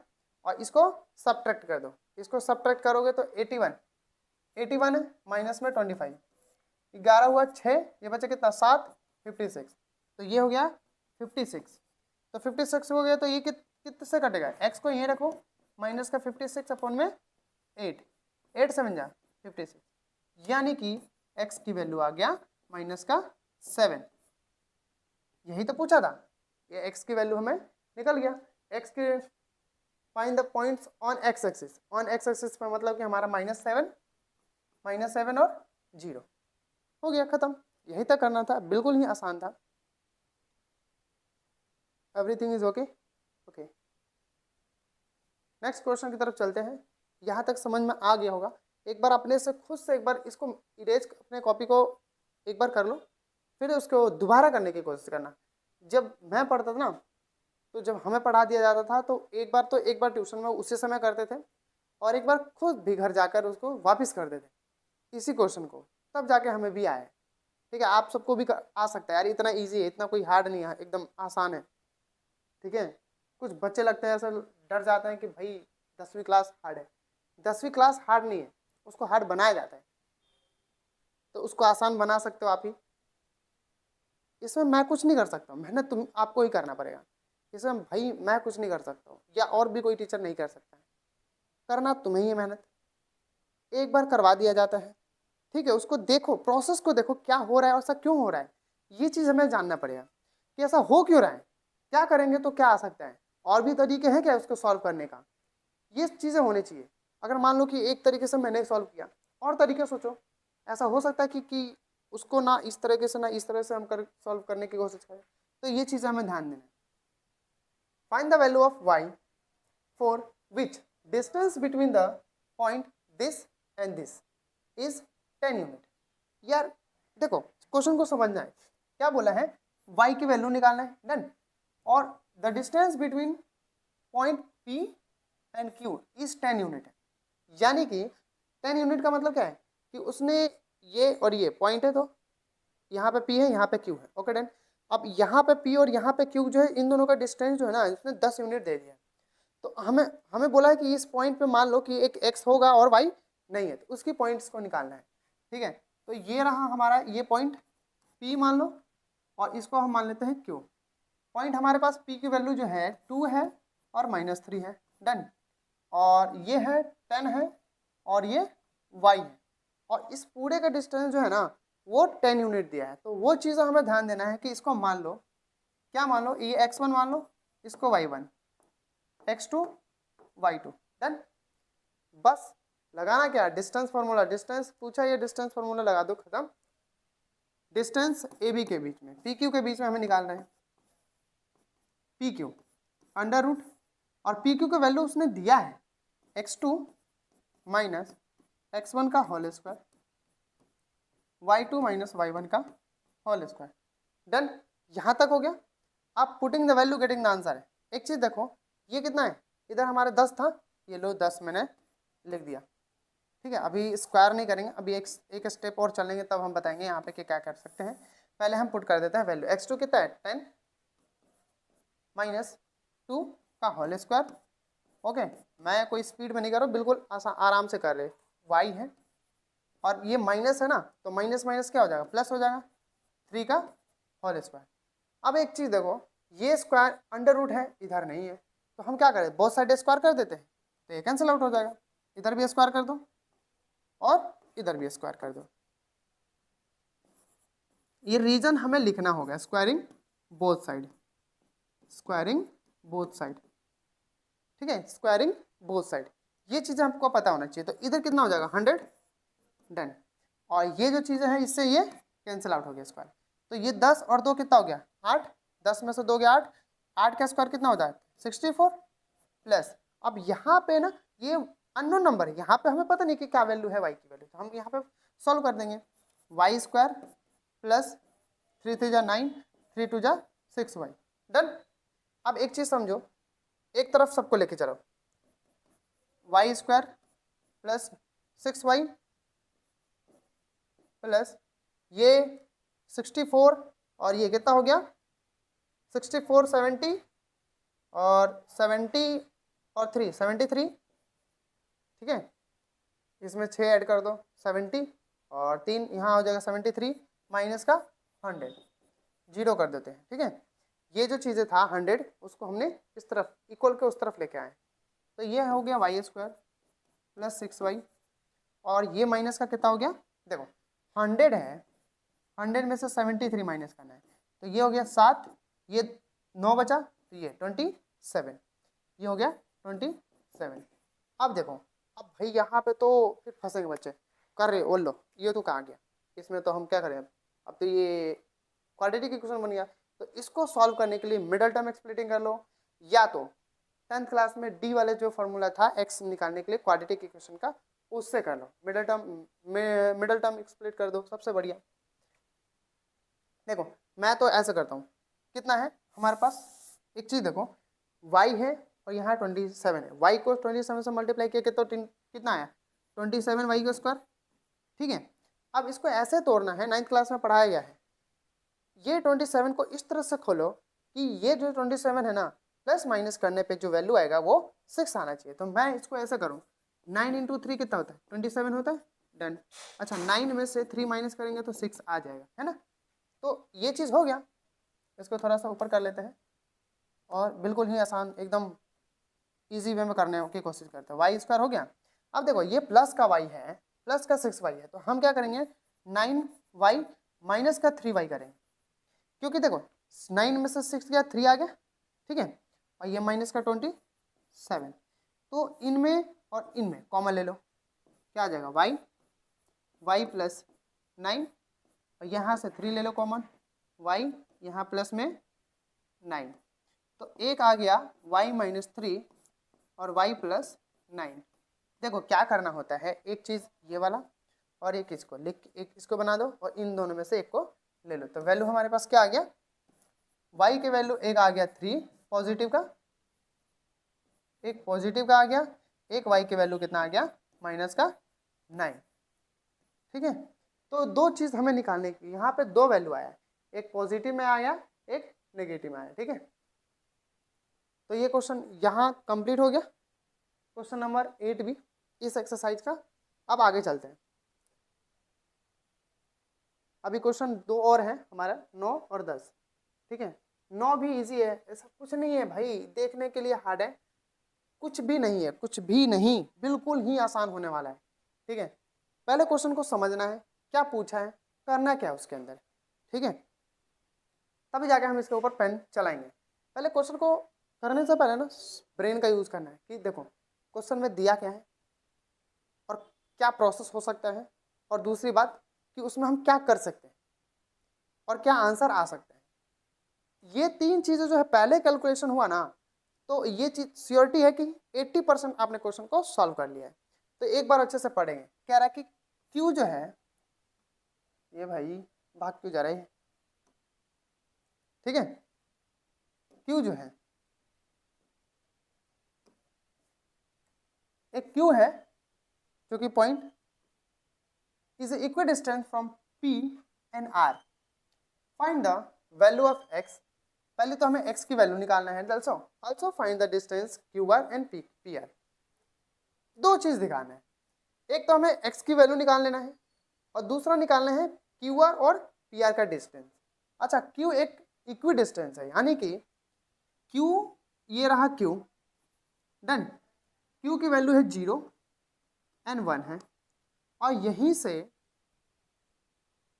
A: और इसको सब्ट्रैक्ट कर दो, इसको सब्ट्रैक्ट करोगे तो 81 है माइनस में 25, 11 हुआ 6, ये बचा कितना 7, 56, तो ये हो गया 56, तो 56 हो गया, तो ये कितने से कटेगा, x को यहीं रखो, माइनस का 56 अपॉन में 8 7 जा 56, यानी कि x की वैल्यू आ गया माइनस का 7। यही तो पूछा था, ये x की वैल्यू हमें निकल गया। x के find the points on x axis, on x axis का मतलब कि हमारा -7 और 0 हो गया, खत्म। यही तक करना था, बिल्कुल ही आसान था। Everything is okay okay. Next question की तरफ चलते हैं। यहाँ तक समझ में आ गया होगा, एक बार अपने से खुद से एक बार इसको इरेज, अपने कॉपी को एक बार कर लो, फिर उसको दोबारा करने की कोशिश करना। जब मैं पढ़ता था ना, तो जब हमें पढ़ा दिया जाता था तो एक बार ट्यूशन में उसी समय करते थे, और एक बार खुद भी घर जाकर उसको वापस करते थे इसी क्वेश्चन को, तब जाके हमें भी आया। ठीक है, आप सबको भी आ सकता है यार, इतना इजी है, इतना कोई हार्ड नहीं है, एकदम आसान है। ठीक है, कुछ बच्चे लगते हैं ऐसा डर जाते हैं कि भाई 10वीं क्लास हार्ड है। 10वीं क्लास हार्ड नहीं है, उसको हार्ड बनाया जाता है, तो उसको आसान बना सकते हो आप ही। इसमें मैं कुछ नहीं कर सकता, मेहनत तुम आपको ही करना पड़ेगा। इसमें भाई मैं कुछ नहीं कर सकता हूँ, या और भी कोई टीचर नहीं कर सकता है, करना तुम्हें ही है मेहनत। एक बार करवा दिया जाता है, ठीक है, उसको देखो, प्रोसेस को देखो, क्या हो रहा है और ऐसा क्यों हो रहा है, ये चीज़ हमें जानना पड़ेगा कि ऐसा हो क्यों रहा है, क्या करेंगे तो क्या आ सकता है, और भी तरीके हैं क्या उसको सॉल्व करने का, ये चीज़ें होनी चाहिए। अगर मान लो कि एक तरीके से मैंने सॉल्व किया, और तरीके सोचो, ऐसा हो सकता है कि उसको ना इस तरीके से ना इस तरह से हम सॉल्व करने की कोशिश करें, तो ये चीज़ हमें ध्यान देना है। Find the value of y for which distance between the point this and this is 10 unit. यार देखो, क्वेश्चन को समझना है, क्या बोला है, y की वैल्यू निकालना है, डन, और the distance between point P and Q is 10 unit है। यानी कि 10 यूनिट का मतलब क्या है कि उसने ये और ये पॉइंट है, तो यहाँ पे P है, यहाँ पे Q है। Okay done. अब यहाँ पे P और यहाँ पे Q जो है, इन दोनों का डिस्टेंस जो है ना, उसने 10 यूनिट दे दिया। तो हमें हमें बोला है कि इस पॉइंट पे मान लो कि एक x होगा और y नहीं है, तो उसकी पॉइंट्स को निकालना है। ठीक है, तो ये रहा हमारा ये पॉइंट P मान लो, और इसको हम मान लेते हैं Q। पॉइंट हमारे पास P की वैल्यू जो है 2 है और -3 है। डन। और ये है 10 है और ये y है, और इस पूरे का डिस्टेंस जो है ना वो 10 यूनिट दिया है। तो वो चीज़ हमें ध्यान देना है कि इसको मान लो, क्या मान लो, ये x1 मान लो, इसको y1, x2 y2। डन। बस लगाना क्या, डिस्टेंस फार्मूला। डिस्टेंस पूछा, ये डिस्टेंस फार्मूला लगा दो, खत्म। डिस्टेंस ए बी के बीच में, पी क्यू के बीच में हमें निकालना है। पी क्यू अंडर रूट, और पी क्यू का वैल्यू उसने दिया है x2 माइनस x1 का whole square, y2 minus y1 का होल स्क्वायर। डन। यहाँ तक हो गया। आप putting the value getting the answer है। एक चीज़ देखो, ये कितना है, इधर हमारे 10 था, ये लो 10 मैंने लिख दिया। ठीक है, अभी स्क्वायर नहीं करेंगे, अभी एक स्टेप और चलेंगे, तब हम बताएंगे यहाँ पे कि क्या कर सकते हैं। पहले हम पुट कर देते हैं वैल्यू। x2 कितना है, 10 माइनस 2 का होल स्क्वायर। ओके, मैं कोई स्पीड में नहीं कर रहा हूँ, बिल्कुल आराम से कर रहे। y है और ये माइनस है ना, तो माइनस माइनस क्या हो जाएगा, प्लस हो जाएगा, 3 का होल स्क्वायर। अब एक चीज़ देखो, ये स्क्वायर अंडर रूट है, इधर नहीं है, तो हम क्या करें, बोथ साइड स्क्वायर कर देते हैं, तो ये कैंसिल आउट हो जाएगा। इधर भी स्क्वायर कर दो और इधर भी स्क्वायर कर दो। ये रीजन हमें लिखना होगा, squaring both side, squaring both side. ठीक है, स्क्वायरिंग बोथ साइड, ये चीज़ें आपको पता होना चाहिए। तो इधर कितना हो जाएगा, 100। डन। और ये जो चीज़ें हैं, इससे ये कैंसिल आउट हो गया स्क्वायर। तो ये 10 और 2 कितना हो गया, 8। 10 में से 2 गया 8, 8 का स्क्वायर कितना होता है, 64 प्लस। अब यहाँ पे ना ये अननोन नंबर है, यहाँ पे हमें पता नहीं कि क्या वैल्यू है y की वैल्यू, तो हम यहाँ पे सॉल्व कर देंगे। y स्क्वायर प्लस 3 3 जा 9, 3 2 जा 6y। डन। अब एक चीज़ समझो, एक तरफ सबको लेके चलो, y square plus 6y plus ये 64, और ये कितना हो गया, 64 70 और 70 और 3 73। ठीक है, इसमें 6 ऐड कर दो, 70 और 3 यहाँ हो जाएगा 73 माइनस का 100, 0 कर देते हैं। ठीक है, ये जो चीज़ें था 100, उसको हमने इस तरफ इक्वल के उस तरफ लेके आए, तो ये हो गया y स्क्वायर प्लस 6y, और ये माइनस का कितना हो गया, देखो 100 है, 100 में से 73 माइनस करना है, तो ये हो गया 7, ये 9 बचा, तो ये 27, ये हो गया 27। अब देखो, अब भाई यहाँ पे तो फिर फंसेंगे बच्चे, कर रहे बोल लो, ये तो कहाँ गया, इसमें तो हम क्या करें, अब तो ये क्वाड्रेटिक इक्वेशन बन गया। तो इसको सॉल्व करने के लिए मिडल टर्म एक्सप्लिटिंग कर लो, या तो 10th क्लास में डी वाले जो फॉर्मूला था x निकालने के लिए क्वाड्रेटिक इक्वेशन का, उससे कर लो, मिडल टर्म एक्सप्लिट कर दो, सबसे बढ़िया। देखो मैं तो ऐसे करता हूँ, कितना है हमारे पास, एक चीज़ देखो, y है और यहाँ 27 है, y को 27 से मल्टीप्लाई किया तो कितना आया, 27 y का स्क्वायर। ठीक है, अब इसको ऐसे तोड़ना है, 9th क्लास में पढ़ाया गया है। ये 27 को इस तरह से खोलो कि ये जो 27 है ना, प्लस माइनस करने पे जो वैल्यू आएगा वो 6 आना चाहिए। तो मैं इसको ऐसे करूँ, 9 इंटू 3 कितना होता है, 27 होता है। डन। अच्छा, 9 में से 3 माइनस करेंगे तो 6 आ जाएगा, है ना। तो ये चीज़ हो गया, इसको थोड़ा सा ऊपर कर लेते हैं, और बिल्कुल ही आसान, एकदम इजी वे में करने की कोशिश करते हैं। वाई स्क्वायर हो गया। अब देखो ये प्लस का वाई है, प्लस का 6y है, तो हम क्या करेंगे, 9y माइनस का 3y करेंगे, क्योंकि देखो 9 में से 6 गया, 3 आ गया। ठीक है, और ये माइनस का 27, तो इनमें और इनमें कॉमन ले लो, क्या आ जाएगा, y प्लस 9, और यहाँ से 3 ले लो कॉमन, y यहाँ प्लस में 9, तो एक आ गया y माइनस 3 और y प्लस 9। देखो क्या करना होता है, एक चीज़ ये वाला और एक इसको लिख, एक इसको बना दो और इन दोनों में से एक को ले लो, तो वैल्यू हमारे पास क्या आ गया, y के वैल्यू एक आ गया 3 पॉजिटिव का, एक पॉजिटिव का आ गया, एक y की वैल्यू कितना आ गया, -9। ठीक है, तो दो चीज़ हमें निकालने की, यहाँ पे दो वैल्यू आया, एक पॉजिटिव में आया, एक नेगेटिव में आया। ठीक है, तो ये क्वेश्चन यहाँ कंप्लीट हो गया, क्वेश्चन नंबर 8 भी इस एक्सरसाइज का। अब आगे चलते हैं, अभी क्वेश्चन दो और हैं हमारा, 9 और 10। ठीक है, 9 भी इजी है, ऐसा कुछ नहीं है भाई देखने के लिए हार्ड है, कुछ भी नहीं है, कुछ भी नहीं, बिल्कुल ही आसान होने वाला है। ठीक है, पहले क्वेश्चन को समझना है, क्या पूछा है, करना क्या है उसके अंदर। ठीक है, तभी जाके हम इसके ऊपर पेन चलाएंगे। पहले क्वेश्चन को करने से पहले ना ब्रेन का यूज़ करना है कि देखो क्वेश्चन में दिया क्या है और क्या प्रोसेस हो सकता है, और दूसरी बात कि उसमें हम क्या कर सकते हैं और क्या आंसर आ सकता है। ये तीन चीज़ें जो है पहले कैलकुलेशन हुआ ना, तो ये चीज श्योरिटी है कि 80% आपने क्वेश्चन को सॉल्व कर लिया है। तो एक बार अच्छे से पढ़ेंगे। कह रहा है कि क्यू जो है, ये भाई भाग क्यों जा रही है। ठीक है, क्यू जो है, एक क्यू है जो कि point is equidistant from P and R. Find the value of x. पहले तो हमें एक्स की वैल्यू निकालना है। Also find the distance Q R and P R. दो चीज दिखाना है, एक तो हमें एक्स की वैल्यू निकाल लेना है और दूसरा निकालना है क्यू आर और पी आर का डिस्टेंस। अच्छा, क्यू एक इक्वी डिस्टेंस है, यानी कि क्यू, ये रहा क्यू, डन। क्यू की वैल्यू है 0 एंड 1 है, और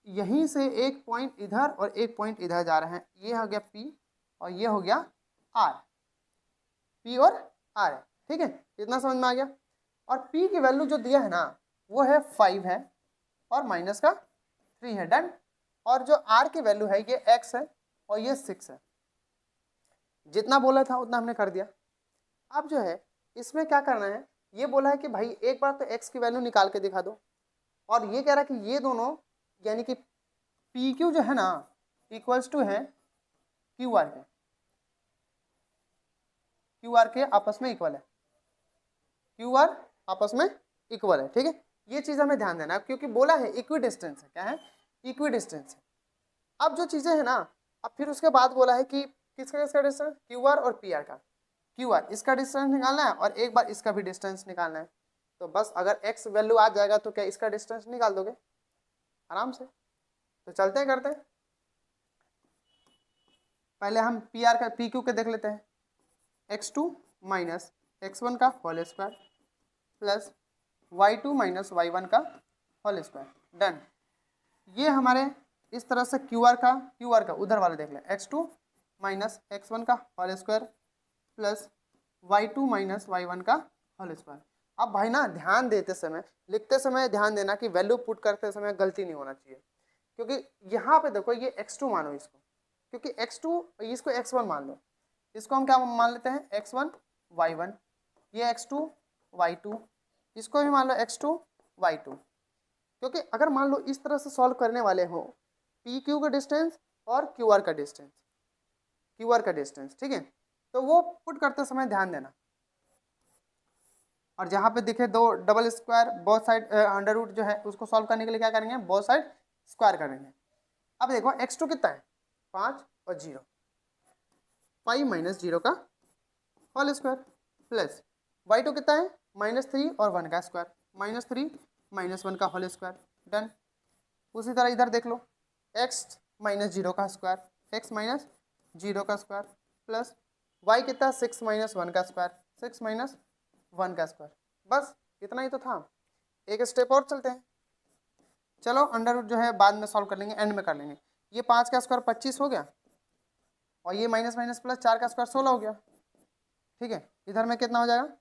A: यहीं से एक पॉइंट इधर और एक पॉइंट इधर जा रहे हैं। ये हो गया P और ये हो गया R, P और R है। ठीक है, इतना समझ में आ गया। और P की वैल्यू जो दिया है ना वो है 5 है और माइनस का 3 है, डन। और जो R की वैल्यू है ये X है और ये 6 है। जितना बोला था उतना हमने कर दिया। अब जो है इसमें क्या करना है, ये बोला है कि भाई एक बार तो X की वैल्यू निकाल के दिखा दो, और ये कह रहा है कि ये दोनों यानी कि पी क्यू जो है ना इक्वल्स टू है क्यू आर के आपस में इक्वल है, क्यू आर आपस में इक्वल है। ठीक है, ये चीज हमें ध्यान देना है क्योंकि बोला है इक्वी डिस्टेंस है। क्या है, इक्वी डिस्टेंस है। अब जो चीजें है ना, अब फिर उसके बाद बोला है कि किसका डिस्टेंस, क्यू आर और पी आर का। क्यू आर इसका डिस्टेंस निकालना है और एक बार इसका भी डिस्टेंस निकालना है। तो बस अगर एक्स वैल्यू आ जाएगा तो क्या इसका डिस्टेंस निकाल दोगे आराम से। तो चलते हैं, करते हैं। पहले हम पी आर का पी क्यू के देख लेते हैं। x2 माइनस x1 का whole square plus y2 minus y1 का होल स्क्वायर, डन। ये हमारे इस तरह से क्यू आर का उधर वाला देख लें, x2 माइनस x1 का whole square plus y2 minus y1 का होल स्क्वायर। अब भाई ना ध्यान देते समय, लिखते समय ध्यान देना कि वैल्यू पुट करते समय गलती नहीं होना चाहिए, क्योंकि यहाँ पे देखो ये x2 मानो इसको, क्योंकि x2 इसको x1 मान लो, इसको हम क्या मान लेते हैं x1 y1, ये x2 y2, इसको भी मान लो x2 y2। क्योंकि अगर मान लो इस तरह से सॉल्व करने वाले हो पी क्यू का डिस्टेंस और क्यू आर का डिस्टेंस, ठीक है, तो वो पुट करते समय ध्यान देना। और जहाँ पे दिखे दो double square both side under root जो है उसको सॉल्व करने के लिए क्या करेंगे, बोथ साइड स्क्वायर करेंगे। अब देखो x2 कितना है, 5 और 0, 5 माइनस 0 का होल स्क्वायर प्लस y2 कितना है, -3 और 1 का स्क्वायर, -3 माइनस 1 का होल स्क्वायर, डन। उसी तरह इधर देख लो, x माइनस 0 का स्क्वायर, x माइनस 0 का स्क्वायर प्लस y कितना, 6 माइनस 1 का स्क्वायर, 6 माइनस 1 का स्क्वायर। बस इतना ही तो था। एक स्टेप और चलते हैं। चलो अंडर रूट जो है बाद में सॉल्व कर लेंगे, एंड में कर लेंगे। ये 5 का स्क्वायर 25 हो गया और ये माइनस माइनस प्लस 4 का स्क्वायर 16 हो गया। ठीक है, इधर में कितना हो जाएगा,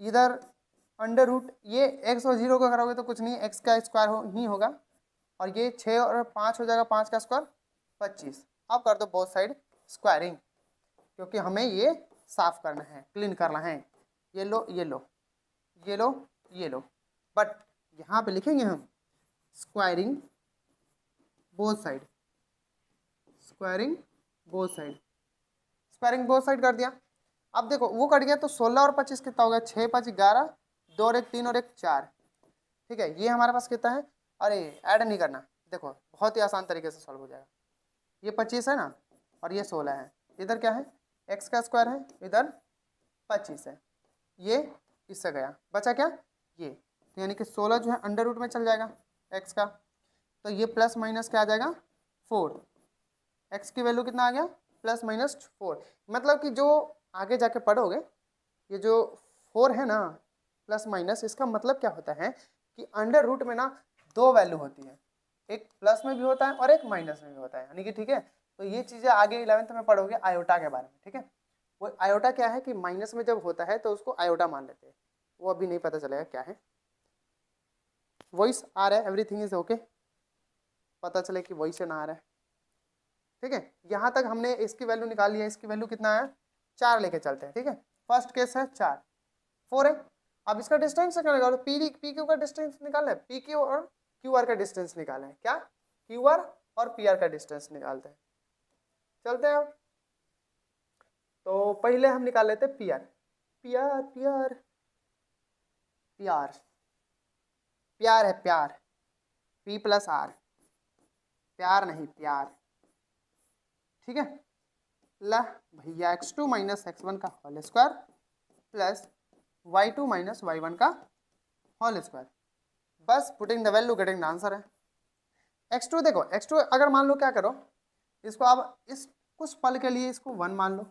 A: इधर अंडर रूट ये x और 0 को करोगे तो कुछ नहीं, x का स्क्वायर ही होगा, और ये 6 और 5 हो जाएगा, 5 का स्क्वायर 25। अब कर दो बोथ साइड स्क्वायरिंग, क्योंकि हमें ये साफ करना है, क्लीन करना है। ये लो ये लो ये लो ये लो, बट यहाँ पे लिखेंगे हम squaring both side, squaring both side कर दिया। अब देखो वो कट गया तो 16 और 25 कितना हो गया, 6 5 11, 2 और 1 3 और 1 4। ठीक है, ये हमारे पास कितना है, अरे ऐड नहीं करना, देखो बहुत ही आसान तरीके से सॉल्व हो जाएगा। ये 25 है ना और ये 16 है, इधर क्या है x का स्क्वायर है, इधर 25 है, ये इससे गया, बचा क्या ये, तो यानी कि 16 जो है अंडर रूट में चल जाएगा x का, तो ये प्लस माइनस क्या आ जाएगा 4, x की वैल्यू कितना आ गया +-4। मतलब कि जो आगे जाके पढ़ोगे ये जो 4 है ना प्लस माइनस, इसका मतलब क्या होता है कि अंडर रूट में ना दो वैल्यू होती है, एक प्लस में भी होता है और एक माइनस में भी होता है, यानी कि ठीक है। तो ये चीज़ें आगे 11th में पढ़ोगे आयोटा के बारे में, ठीक है। वो आयोटा क्या है कि माइनस में जब होता है तो उसको आयोटा मान लेते हैं, वो अभी नहीं पता चलेगा क्या है। वॉइस आ रहा है, एवरीथिंग इज ओके, पता चले कि वॉइस से ना आ रहा है, ठीक है। यहाँ तक हमने इसकी वैल्यू निकाल लिया, इसकी वैल्यू कितना है 4 लेके चलते हैं, ठीक है। फर्स्ट केस है 4, 4 है। अब इसका डिस्टेंस निकालो, पी क्यू का डिस्टेंस निकालना है, पी क्यू और क्यू आर का डिस्टेंस निकालना है, क्या क्यू आर और पी आर का डिस्टेंस निकालते हैं, चलते हैं। अब तो पहले हम निकाल लेते हैं P R, P R P R P R, प्यार है प्यार, पी प्लस आर, प्यार नहीं प्यार, ठीक है। ला भैया x2 माइनस x1 का whole square plus y2 minus y1 का होल स्क्वायर, बस putting the value getting the answer है। x2 देखो, x2 अगर मान लो क्या करो इसको, अब इस कुछ पल के लिए इसको 1 मान लो,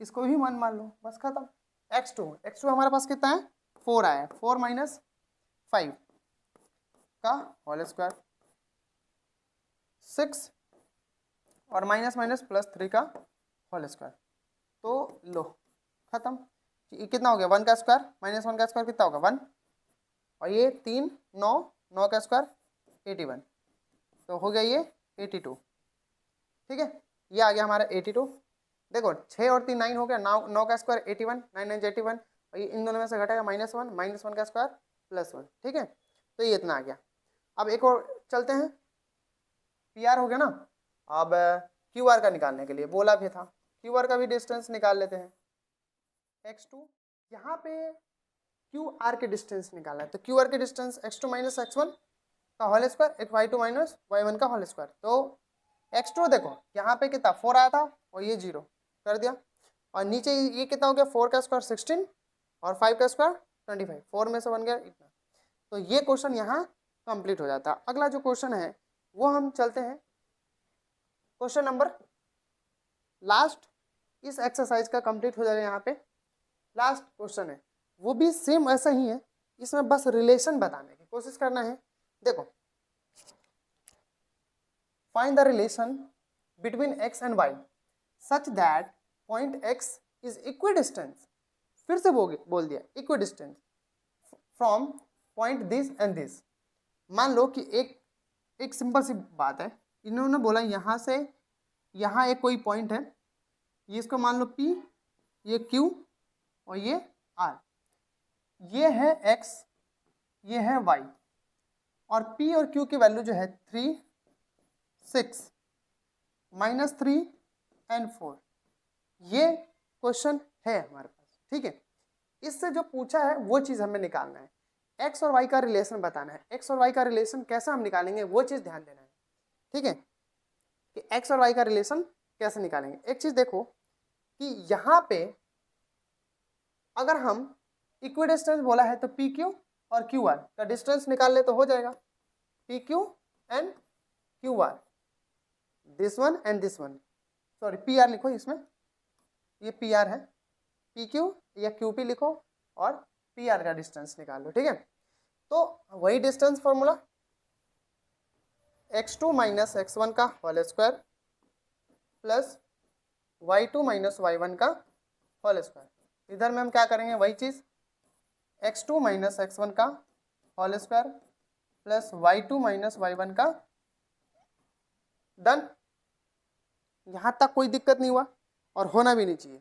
A: इसको भी 1 मान लो, बस खत्म। x2 हमारे पास कितना है 4 आया है, 4 माइनस 5 का होल स्क्वायर, 6 और माइनस माइनस +3 का होल स्क्वायर, तो लो खत्म। ये कितना हो गया 1 का स्क्वायर माइनस 1 का स्क्वायर कितना होगा 1, और ये 3 9 9 का स्क्वायर 81, तो हो गया ये 82, ठीक है। ये आ गया हमारा 82। देखो 6 और 3 9 हो गया, 9 का स्क्वायर 81, 9 9 81, और ये इन दोनों में से घटेगा -1 का स्क्वायर +1, ठीक है। तो ये इतना आ गया। अब एक और चलते हैं, पी आर हो गया ना, अब क्यू आर का निकालने के लिए बोला भी था, क्यू आर का भी डिस्टेंस निकाल लेते हैं। x2 यहाँ पे क्यू आर के डिस्टेंस निकालना है, तो क्यू आर के डिस्टेंस x2 माइनस x1 का whole square y2 minus y1 का होल स्क्वायर, तो x2 देखो यहाँ पे कितना 4 आया था और ये 0 कर दिया, और नीचे ये कितना हो गया 4 का स्क्वायर 16 और 5 का स्क्वायर 25, 4 में से बन गया इतना, तो ये क्वेश्चन यहाँ कंप्लीट हो जाता है। अगला जो क्वेश्चन है वो हम चलते हैं क्वेश्चन नंबर लास्ट, इस एक्सरसाइज का कंप्लीट हो जाएगा, यहाँ पे लास्ट क्वेश्चन है, वो भी सेम ऐसा ही है, इसमें बस रिलेशन बताने की कोशिश करना है। देखो find the relation between x and y such that point x is equidistance, फिर से बोल दिया equidistance from point this and this. मान लो कि एक सिंपल सी बात है, इन्होंने बोला यहाँ से यहाँ एक कोई पॉइंट है, ये इसको मान लो P, ये Q और ये R, ये है X, ये है Y, और P और Q की वैल्यू जो है 3 6 -3 एंड 4, ये क्वेश्चन है हमारे पास, ठीक है। इससे जो पूछा है वो चीज़ हमें निकालना है, एक्स और वाई का रिलेशन बताना है। एक्स और वाई का रिलेशन कैसे हम निकालेंगे वो चीज़ ध्यान देना है, ठीक है, कि एक्स और वाई का रिलेशन कैसे निकालेंगे। एक चीज़ देखो कि यहाँ पे अगर हम इक्विडिस्टेंस बोला है तो पी क्यू और क्यू आर का डिस्टेंस निकाल ले तो हो जाएगा, P Q and Q R, this one and this one, sorry P R लिखो इसमें, ये पी आर है, पी क्यू या क्यू पी लिखो और पी आर का डिस्टेंस निकाल लो, ठीक है। तो वही distance formula x2 minus x1 का whole square plus y2 minus y1 का होल स्क्वायर, इधर में हम क्या करेंगे वही चीज़, x2 माइनस x1 का whole square plus y2 minus y1 का, डन। यहाँ तक कोई दिक्कत नहीं हुआ और होना भी नहीं चाहिए।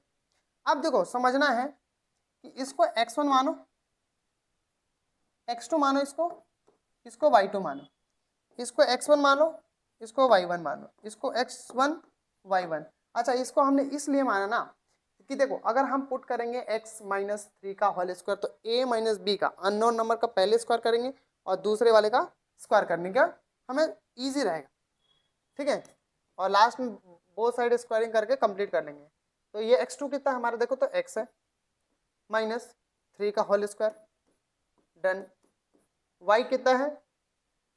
A: अब देखो समझना है कि इसको x1 मानो, x2 मानो, इसको y2 मानो, इसको x1 मानो, इसको y1 मानो, इसको x1 y1। अच्छा इसको हमने इसलिए माना ना कि देखो अगर हम पुट करेंगे x माइनस 3 का होल स्क्वायर तो a माइनस बी का अननोन नंबर का पहले स्क्वायर करेंगे और दूसरे वाले का स्क्वायर करने का हमें इजी रहेगा, ठीक है। और लास्ट में बोथ साइड स्क्वायरिंग करके कंप्लीट कर लेंगे। तो ये x2 कितना है हमारा, देखो तो x है माइनस 3 का होल स्क्वायर, डन। y कितना है,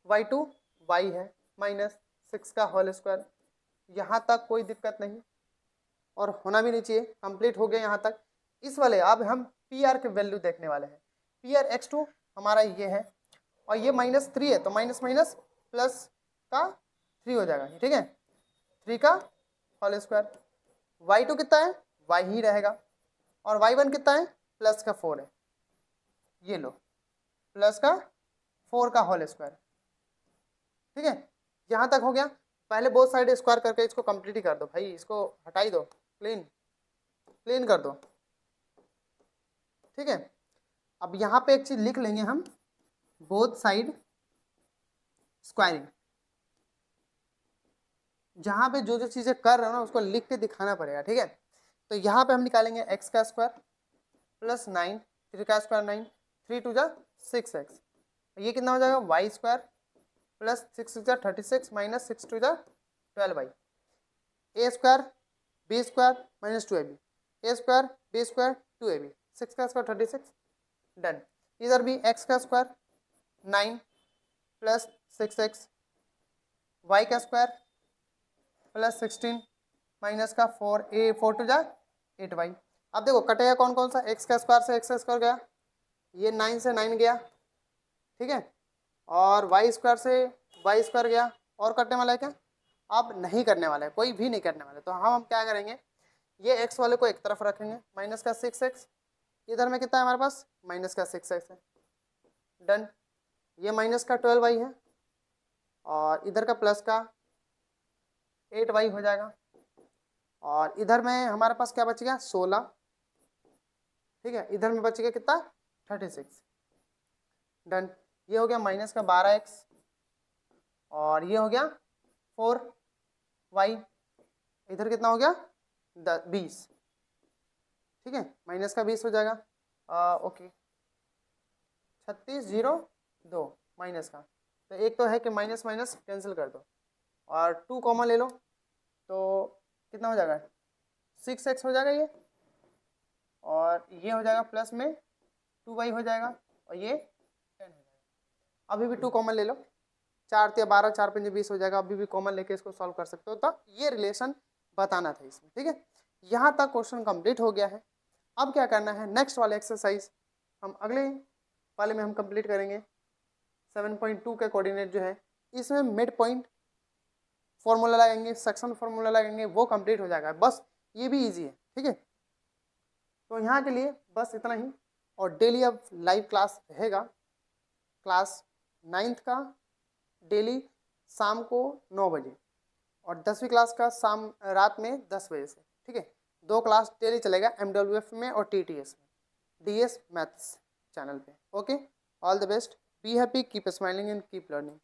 A: y2 y है माइनस 6 का होल स्क्वायर। यहाँ तक कोई दिक्कत नहीं और होना भी नहीं चाहिए, कंप्लीट हो गया यहाँ तक। इस वाले अब हम पी आर के वैल्यू देखने वाले हैं। पी आर x2 हमारा ये है और ये -3 है तो माइनस माइनस प्लस का 3 हो जाएगा, ठीक है, 3 का होल स्क्वायर। y2 कितना है, y ही रहेगा और y1 कितना है, प्लस का 4 है, ये लो प्लस का 4 का होल स्क्वायर, ठीक है। यहाँ तक हो गया। पहले बोथ साइड स्क्वायर करके इसको कंप्लीट ही कर दो भाई, इसको हटा ही दो, क्लीन कर दो, ठीक है। अब यहाँ पे एक चीज लिख लेंगे हम, बोथ साइड स्क्वायरिंग। जहाँ पे जो जो चीजें कर रहे हो ना उसको लिख के दिखाना पड़ेगा, ठीक है। तो यहाँ पे हम निकालेंगे x का स्क्वायर प्लस 9, 3 का स्क्वायर 9, 3 2 जा 6x, ये कितना हो जाएगा y स्क्वायर प्लस 6 6 जा 36 माइनस 6 2 जा 12y, a square b square minus 2ab, a square b square 2ab, 6 का स्क्वायर 36, डन। इधर भी x का स्क्वायर 9 प्लस 6x, y का स्क्वायर प्लस 16 माइनस का 4, a 4 2 जा 8y। अब देखो कटेगा कौन कौन सा, x का स्क्वायर से x का स्क्वायर गया, ये 9 से 9 गया, ठीक है, और y स्क्वायर से y स्क्वायर गया, और कटने वाला है क्या, अब नहीं करने वाला है, कोई भी नहीं करने वाला है। तो हम क्या करेंगे, ये x वाले को एक तरफ रखेंगे, माइनस का 6x, इधर में कितना है हमारे पास, माइनस का 6x है, डन। ये माइनस का 12y है और इधर का प्लस का 8y हो जाएगा, और इधर में हमारे पास क्या बचेगा 16, ठीक है, इधर में बचेगा कितना 36, डन। ये हो गया माइनस का 12x और ये हो गया 4y, इधर कितना हो गया 20, ठीक है, माइनस का 20 हो जाएगा, ओके 36 0 2 माइनस का, तो एक तो है कि माइनस माइनस कैंसिल कर दो और 2 कॉमन ले लो तो कितना हो जाएगा 6x हो जाएगा ये, और ये हो जाएगा प्लस में 2y हो जाएगा और ये 10 हो जाएगा। अभी भी 2 कॉमन ले लो, 4 या 12 4 5 20 हो जाएगा, अभी भी कॉमन लेके इसको सॉल्व कर सकते हो। तो ये रिलेशन बताना था इसमें, ठीक है। यहाँ तक क्वेश्चन कंप्लीट हो गया है। अब क्या करना है, नेक्स्ट वाले एक्सरसाइज हम अगले वाले में हम कंप्लीट करेंगे। 7.2 के कोऑर्डिनेट जो है इसमें मिड पॉइंट फॉर्मूला लगाएंगे, सेक्शन फॉर्मूला लगाएंगे, वो कंप्लीट हो जाएगा, बस ये भी इजी है, ठीक है। तो यहाँ के लिए बस इतना ही, और डेली अब लाइव क्लास रहेगा, क्लास 9th का डेली शाम को 9 बजे और 10वीं क्लास का शाम रात में 10 बजे से, ठीक है। 2 क्लास डेली चलेगा MWF में और TTS में, DS मैथ्स चैनल पे, okay. All the best, be happy, keep smiling and keep learning.